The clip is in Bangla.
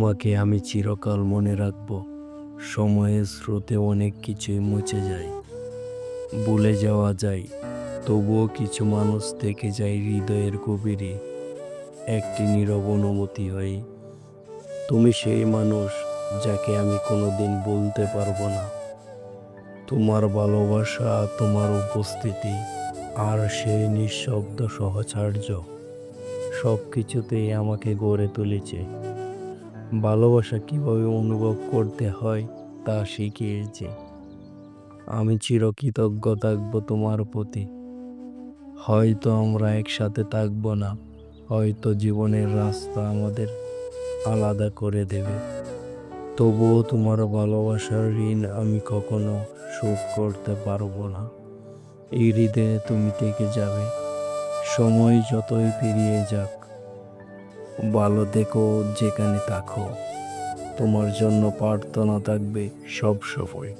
তোমাকে আমি চিরকাল মনে রাখব। সময়ের স্রোতে অনেক কিছুই মুছে যায়, ভুলে যাওয়া যায়, তবুও কিছু মানুষ থেকে যায় হৃদয়ের গভীরে, একটি নীরব অনুমতি হয়ে। তুমি সেই মানুষ যাকে আমি কোনোদিন বলতে পারবো না। তোমার ভালোবাসা, তোমার উপস্থিতি আর সেই নিঃশব্দ সহচর্য সব কিছুতেই আমাকে গড়ে তুলেছে। ভালোবাসা কিভাবে অনুভব করতে হয় তা শিখিয়েছে। আমি চিরকৃতজ্ঞ থাকবো তোমার প্রতি। হয়তো আমরা একসাথে থাকবো না, হয়তো জীবনের রাস্তা আমাদের আলাদা করে দেবে, তবুও তোমার ভালোবাসার ঋণ আমি কখনো শোধ করতে পারবো না। এই হৃদয়ে তুমি থেকে যাবে, সময় যতই পেরিয়ে যাক। ভালো থেকো যেখানে থাকো, তোমার জন্য প্রার্থনা থাকবে সব সময়।